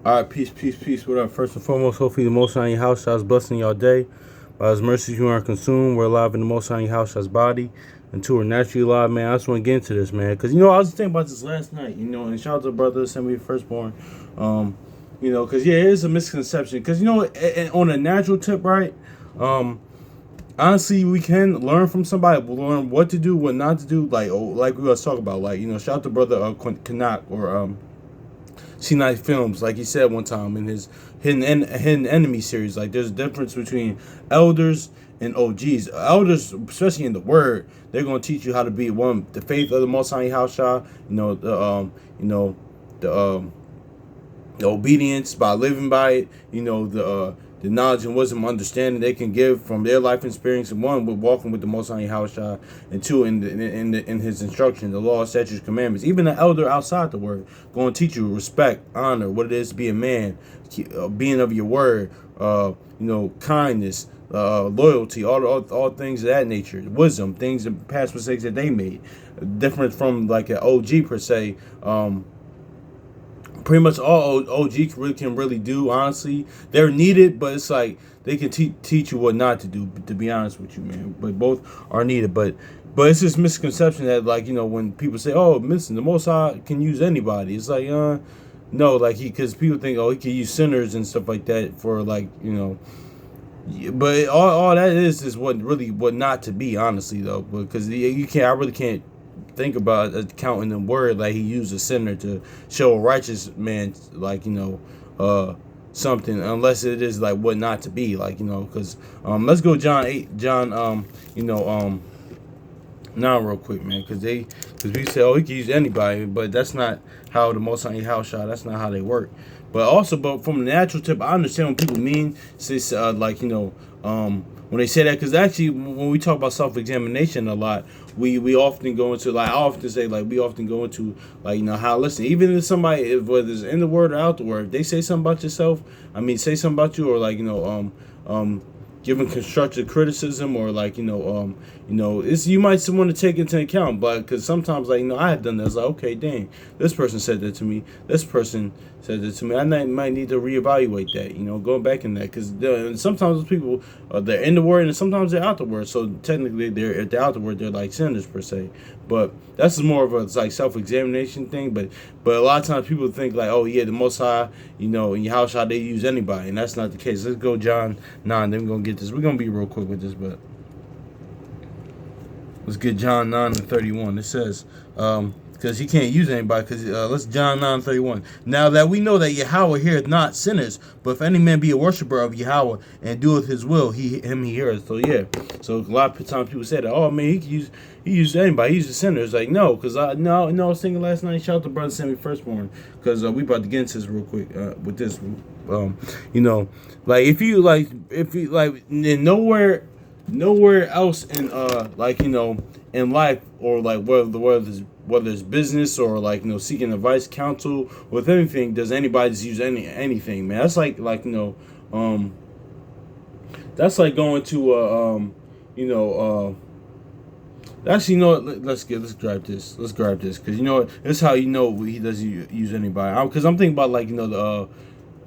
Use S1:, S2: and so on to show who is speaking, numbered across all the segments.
S1: All right, peace, peace, peace. What up? First and foremost, hopefully the Most High in your house shall blessing your day. By His mercies you aren't consumed. We're alive in the Most High in your house shall's body. Until we're naturally alive, man. I just want to get into this, man, because I was thinking about this last night. And shout out to brother, send me firstborn. Because it is a misconception. Because on a natural tip, right? Um, honestly, we can learn from somebody. We'll learn what to do, what not to do. Like we was talking about. Shout out to brother Kanak or see nice films, like he said one time in his hidden enemy series. Like there's a difference between elders and OGs. Elders, especially in the word, they're gonna teach you how to be the faith of the Most High House. The obedience by living by it. The knowledge and wisdom, understanding they can give from their life experience, and one with walking with the Most High House, and two in His instruction, the law, statutes, commandments. Even the elder outside the word going to teach you respect, honor, what it is to be a man, being of your word, kindness, loyalty, all things of that nature, wisdom, things and past mistakes that they made, different from like an OG per se. Pretty much all OG can really do, honestly. They're needed, but it's like they can teach you what not to do, to be honest with you, man. But both are needed. But it's this misconception that, when people say, oh, listen, the Most High can use anybody. It's like, no, like because people think, oh, he can use sinners and stuff like that for but all that is what not to be, honestly, though. Because I really can't think about counting the word like he used a sinner to show a righteous man, something, unless it is like what not to be, because let's go John 9 real quick, man, because we say, oh, he can use anybody, but that's not how the Most High house shot. That's not how they work. But from the natural tip, I understand what people mean. Since when they say that, because actually when we talk about self-examination a lot, we often go into, like I often say, like we often go into, how, listen, even if somebody, whether it's in the word or out the word, if they say something about yourself, say something about you, or giving constructive criticism, or it's, you might want to take into account, but because sometimes I have done that. It's like, okay, dang, this person said that to me, this person said that to me, I might need to reevaluate that, going back in that, because sometimes those people, they're in the word and sometimes they're out the word, so technically if they're out the word, they're like sinners per se. But that's more of a self-examination thing. But a lot of times people think like, oh yeah, the Most High, in your house shall they use anybody, and that's not the case. Let's go John 9. Then we're gonna get this. We're gonna be real quick with this, but let's get John 9:31. It says, because he can't use anybody, because let's John 9:31. Now that we know that Yahweh heareth not sinners, but if any man be a worshiper of Yahweh and doeth his will, he heareth. So yeah, so a lot of times people say that, oh man, he used anybody, he used sinners. Like, no, because I was thinking last night, shout out to brother Sammy Firstborn, because we about to get into this real quick with this. If you nowhere else in in life, or whether it's business, or seeking advice, counsel with anything, does anybody just use anything, man. That's that's like going to actually, let's grab this. Let's grab this, because this is how he doesn't use anybody. Because I'm thinking about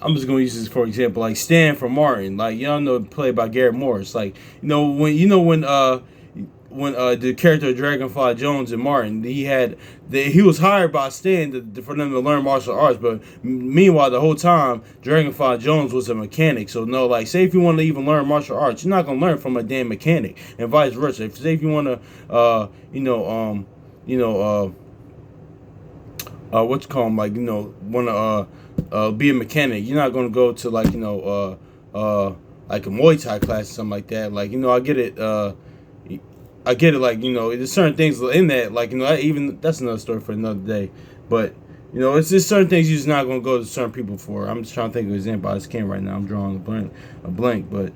S1: I'm just gonna use this for example, like Stan from Martin, played by Garrett Morris. Like when the character of Dragonfly Jones and Martin, he was hired by Stan for them to learn martial arts, but meanwhile the whole time Dragonfly Jones was a mechanic. So no, like, say if you want to even learn martial arts, you're not gonna learn from a damn mechanic, and vice versa. If you want to what's called, want to be a mechanic, you're not gonna go to like a Muay Thai class or something like that. I get it, there's certain things in that, even that's another story for another day. But it's just certain things you're just not gonna go to certain people for. I'm just trying to think of an example. I just can't right now. I'm drawing a blank. But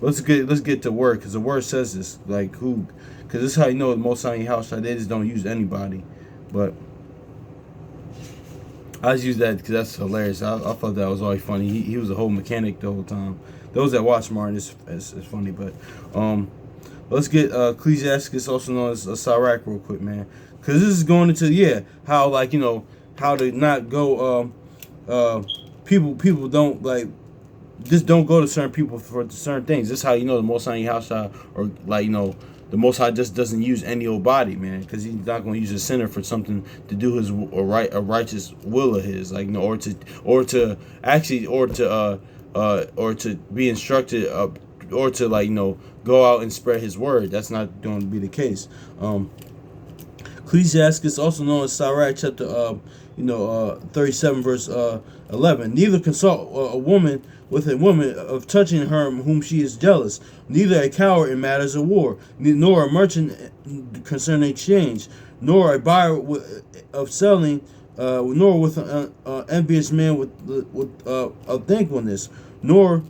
S1: let's get to word, because the word says this, because this is how the Most High house, they just don't use anybody. But I just use that because that's hilarious. I thought that was always funny. He was a whole mechanic the whole time. Those that watch Martin, it's funny. But let's get Ecclesiasticus, also known as Sirach, real quick, man. Because this is going into, how how to not go people don't like just don't go to certain people for certain things. This is how you know the Most High house shot, or like the Most High just doesn't use any old body, man, because he's not going to use a sinner for something to do his a righteous will of his, like or to be instructed, or to go out and spread his word. That's not going to be the case. Ecclesiastes, also known as Sirach, chapter 37, verse 11. Neither consult a woman with a woman of touching her whom she is jealous, neither a coward in matters of war, nor a merchant concerning exchange, nor a buyer of selling, nor with an envious man with thankfulness, nor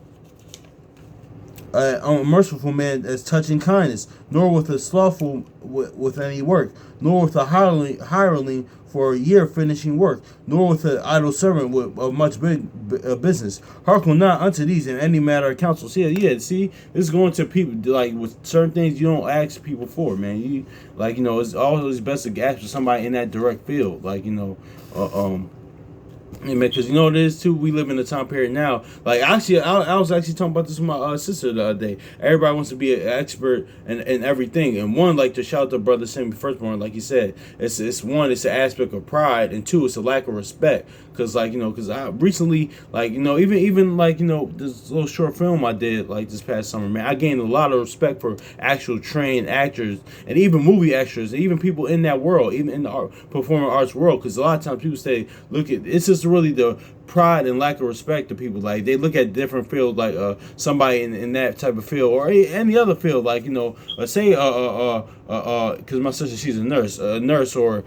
S1: a merciful man as touching kindness, nor with a slothful with any work, nor with a hireling for a year finishing work, nor with an idle servant with much business. Hearken not unto these in any matter of counsel. See, this is going to people, like with certain things you don't ask people for, man. It's always best to ask for somebody in that direct field, yeah, man, because it is too. We live in a time period now. Like, actually, I was actually talking about this with my sister the other day. Everybody wants to be an expert in everything, and one, like, to shout out to brother Sammy Firstborn, like he said, it's one, it's an aspect of pride, and two, it's a lack of respect. Because because I recently, even this little short film I did like this past summer, man, I gained a lot of respect for actual trained actors and even movie extras, and even people in that world, even in the performing arts world. Because a lot of times people say, look at it's just really the pride and lack of respect to people. Like, they look at different fields, like somebody in that type of field or any other field, say because my sister, she's a nurse, or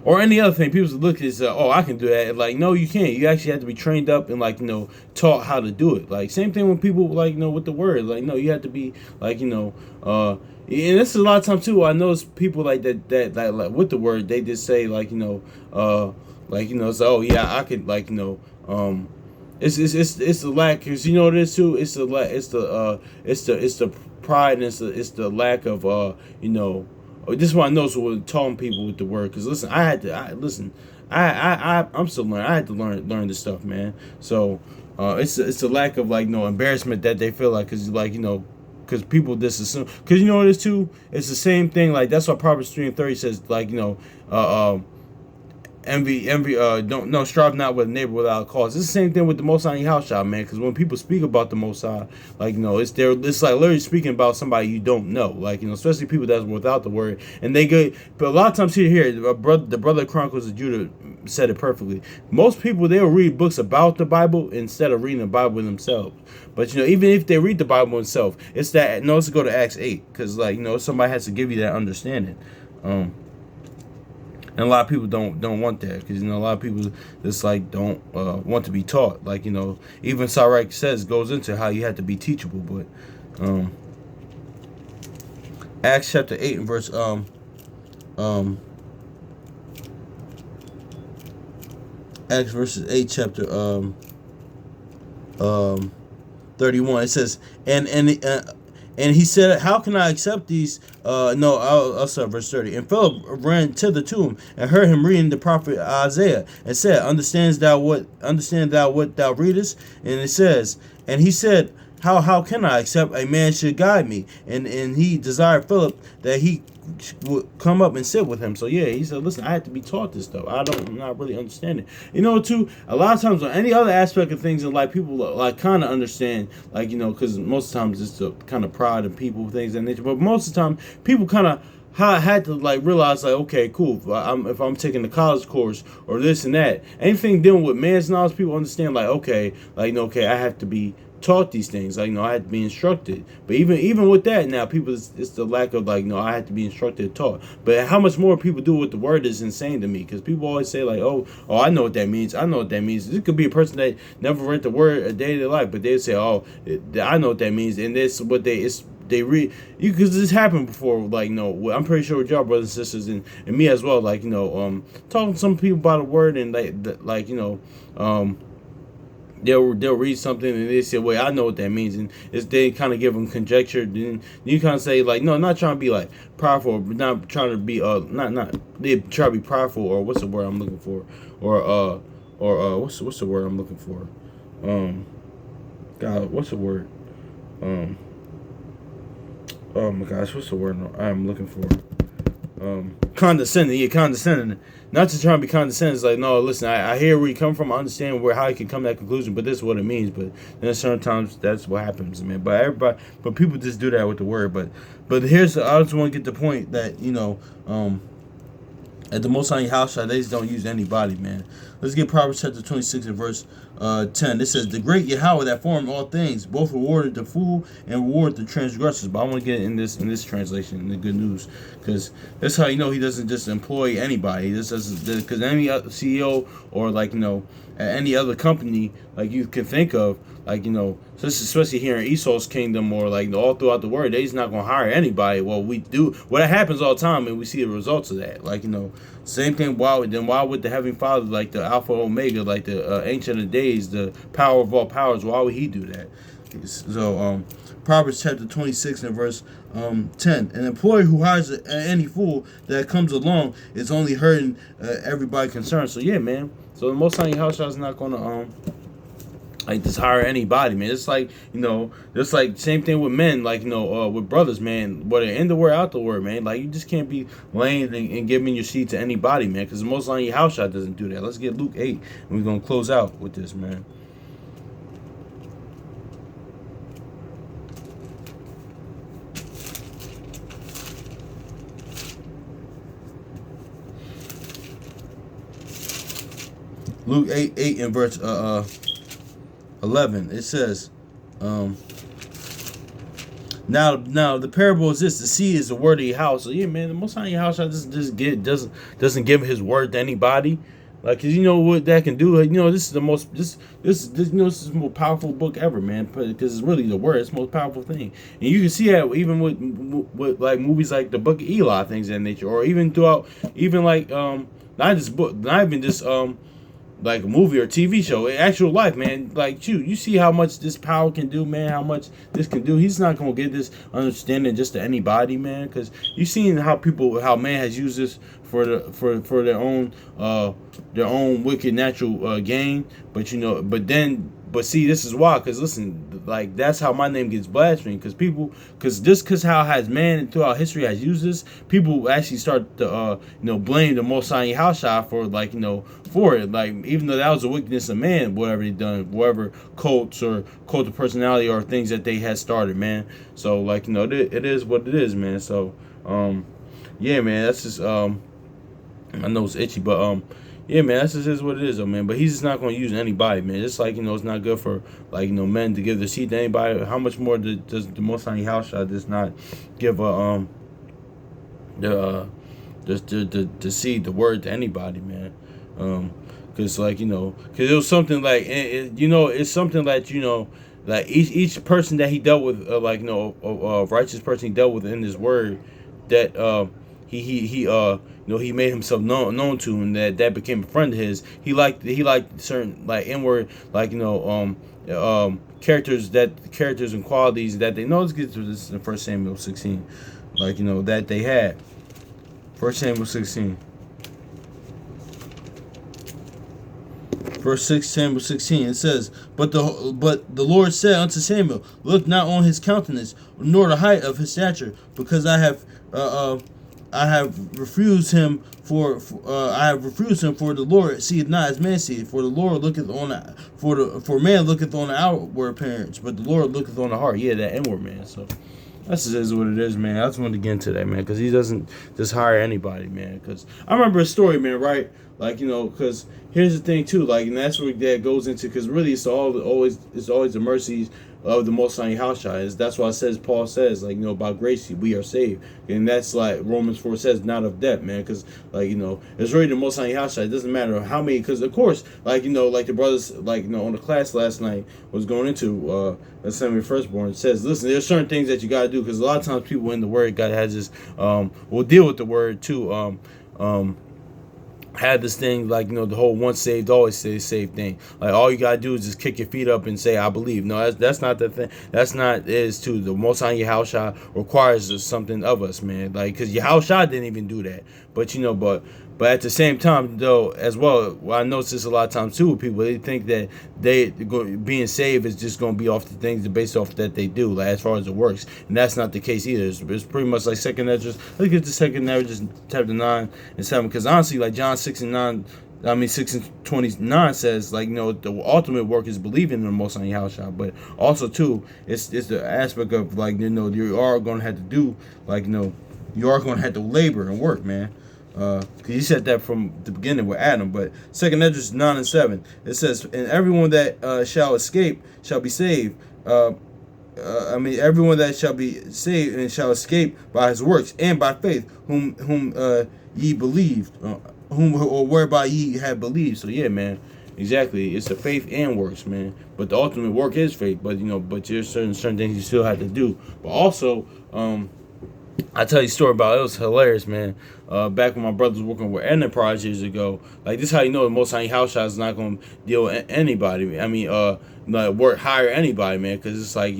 S1: or any other thing. People look at it, I can do that. Like, no, you can't. You actually have to be trained up and taught how to do it. Like, same thing when people with the word. Like, no, you have to be and this is a lot of times too. I notice people like that with the word, they just say so, yeah, I could it's the lack, because it is too. It's the pride, and it's the lack of this is why I know. So we're talking people with the word, because listen, I'm still learning. I had to learn this stuff, man. So it's a lack of embarrassment that they feel like, because people just assume, because it is too. It's the same thing. Like, that's why Proverbs 3:30 says envy, don't strive not with a neighbor without a cause. It's the same thing with the Most High house shop, man. Because when people speak about the Most High, it's like literally speaking about somebody you don't know, especially people that's without the word, and they get. But a lot of times here, the brother Chronicles of Judah said it perfectly. Most people, they'll read books about the Bible instead of reading the Bible themselves. But even if they read the Bible themselves, it's that let's go to Acts 8, because somebody has to give you that understanding. And a lot of people don't want that, because a lot of people just don't want to be taught. Even Sirach goes into how you have to be teachable. But Acts chapter 8 and verse Acts verses 8 chapter 31. It says, and he said, how can I accept these? I'll start verse 30. And Philip ran thither to him and heard him reading the prophet Isaiah, and said, understand thou what thou readest? And it says, and he said, how can I, except a man should guide me? And he desired Philip that he would come up and sit with him. So yeah, he said, listen, I had to be taught this stuff. I'm not really understanding. Too, a lot of times on any other aspect of things in life, people kind of understand, because most of the times it's the kind of pride in people, things of that nature. But most of the time, people kind of had to realize, okay, cool, if I'm taking the college course or this and that, anything dealing with man's knowledge, people understand okay, I have to be taught these things. I had to be instructed. But even with that, now people, it's the lack of I had to be instructed and taught. But how much more people do with the word is insane to me, because people always say oh, I know what that means. I know what that means. This could be a person that never read the word a day in their life, but they say, I know what that means, and this what they read you, because this happened before. I'm pretty sure with y'all brothers and sisters, and me as well. Talking to some people about the word, and they'll read something and they say, "Wait, I know what that means," and it's they kind of give them conjecture. Then you kind of say like, "No, I'm not trying to be like prideful, but not trying to be not they try to be prideful or what's the word I'm looking for, or what's the word I'm looking for, God, what's the word, um, oh my gosh, what's the word I'm looking for?" Condescending, yeah, condescending. Not to try and be condescending. It's like, no, listen, I hear where you come from. I understand where how you can come to that conclusion, but this is what it means. But then certain times that's what happens, man. But people just do that with the word. But here's, I just want to get the point that at the Most High house, they just don't use anybody, man. Let's get Proverbs chapter 26 and verse 10. It says, "The great Yahweh that formed all things, both rewarded the fool and rewarded the transgressors." But I want to get in this translation, in the Good News, because that's how you know he doesn't just employ anybody. This doesn't, because any CEO or at any other company like you can think of, especially here in Esau's kingdom or all throughout the world, they're just not gonna hire anybody. Well, we do. Well, that happens all the time, and we see the results of that. Same thing. Why would the Heavenly Father, like the Alpha Omega, like the Ancient of Days, the power of all powers, why would He do that? So, Proverbs chapter 26 and verse 10. "An employee who hires any fool that comes along is only hurting everybody concerned." So yeah, man. So the Most High house is not gonna just hire anybody, man. It's just like same thing with men, with brothers, man. Whether in the word, out the word, man. Like you just can't be laying and giving your seed to anybody, man. Because the Most High house doesn't do that. Let's get Luke 8, and we're gonna close out with this, man. Luke 8 and verse 11. It says, now the parable is this: the seed is the word of your house. So yeah, man, the Most High your house doesn't give His word to anybody. Cause you know what that can do. This is the most this this is the most powerful book ever, man. Because it's really the word. It's the most powerful thing, and you can see that even with like movies like the Book of Eli, things of that nature, or even throughout, even not just book, not even just like a movie or TV show, actual life, man. You see how much this power can do, man. How much this can do. He's not gonna give this understanding just to anybody, man. Because you seen how man has used this for their own wicked natural gain. But see, this is why. Because listen, that's how my name gets blasphemed. Because how has man throughout history has used this, people actually start to blame the Most High Hashai for it. Even though that was the wickedness of man, whatever they done, whatever cults or cult of personality or things that they had started, man. So it is what it is, man. So yeah, man, that's just my nose itchy, but yeah, man, that's just is what it is, though, man. But he's just not going to use anybody, man. Just it's not good for men to give the seed to anybody. How much more does the Most High house does not give the seed, the word to anybody, man? Because because it was something it's something that each person that he dealt with, a righteous person he dealt with in his word, that he made himself known to, and that became a friend of his. He liked certain inward characters and qualities that they know. Let's get to this in 1 Samuel 16, that they had. 1 Samuel 16. Verse 6, Samuel 16, it says, But the Lord said unto Samuel, Look not on his countenance, nor the height of his stature, because I have refused him for the Lord seeth not as man seeth, for the Lord looketh on for man looketh on the outward appearance, but the Lord looketh on the heart. Yeah, that inward man. So that's just is what it is, man. I just wanted to get into that, man, because he doesn't just hire anybody, man. Because I remember a story, man, right? Because here's the thing too, and that's where that goes into, because really it's always the mercies of the Most High Yahushua. That's why Paul says, by grace we are saved, and that's like Romans 4 says, not of debt, man. Because it's really the Most High Yahushua. It doesn't matter how many, because of course, like the brothers, on the class last night was going into Assembly Firstborn. It says, listen, there's certain things that you got to do, because a lot of times people in the Word, God has this, will deal with the Word too. had this thing like, the whole once saved always saved thing. Like, all you gotta do is just kick your feet up and say I believe. No, that's not the thing. That's not is too. The Most High Yahushua requires something of us, man. Like, because Yahushua didn't even do that. But but at the same time, though, as well, I notice this a lot of times too with people. They think that being saved is just going to be off the things based off that they do, like as far as it works, and that's not the case either. It's pretty much like second Ezra. Let's get to second Ezra chapter 9 and 7, because honestly, like John 6 and 9. I mean, 6:29 says, like, the ultimate work is believing in the Most High Yahushua, but also too, it's the aspect of, like, you are going to have to do, like, you are going to have to labor and work, man. Cause he said that from the beginning with Adam. But second Ezra 9 and 7, it says, and everyone that shall escape shall be saved. Everyone that shall be saved and shall escape by his works and by faith, whom ye believed, whom or whereby ye have believed. So yeah, man, exactly. It's the faith and works, man. But the ultimate work is faith. But but there's certain things you still have to do. But also, I tell you a story about it. It was hilarious, man. Back when my brother was working with Enterprise years ago, like, this is how you know the Most High Yahushua is not going to deal with anybody. I mean, hire anybody, man, because it's like,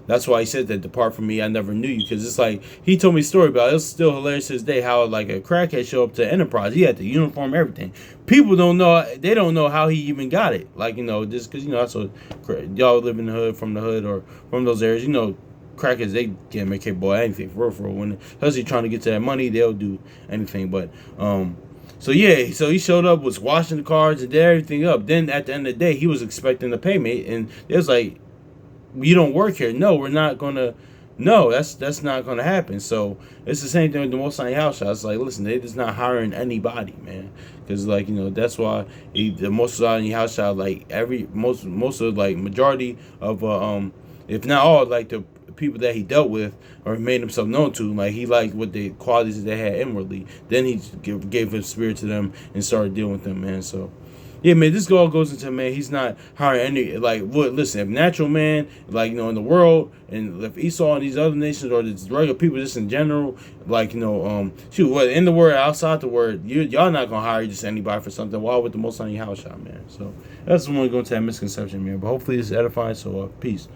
S1: that's why he said that, depart from me, I never knew you, because it's like, he told me a story about it. It's still hilarious to this day how, like, a crackhead show up to Enterprise. He had the uniform, everything. People don't know how he even got it. Like, just because, that's what y'all live in the hood, from the hood, or from those areas, crackers, they can't make capable of anything, for real. When especially trying to get to that money, they'll do anything. But so he showed up, was washing the cars and did everything up. Then at the end of the day, he was expecting a payment, and it was like, you don't work here. No, we're not gonna. No, that's not gonna happen. So it's the same thing with the Most High House. I was like, listen, they just not hiring anybody, man. Because, like, that's why the Most High House, like, most of, like, majority of if not all, like, the people that he dealt with or made himself known to, like, he liked what the qualities that they had inwardly. Then he gave his spirit to them and started dealing with them, man. So yeah, man, this all goes into, man, he's not hiring any, like, listen, if natural man, like, in the world, and if Esau and these other nations, or the regular people just in general, like, in the word, outside the word, y'all not gonna hire just anybody for something. Why would the Most High House, man? So that's the one going to that misconception, man. But hopefully it's edifying. So peace.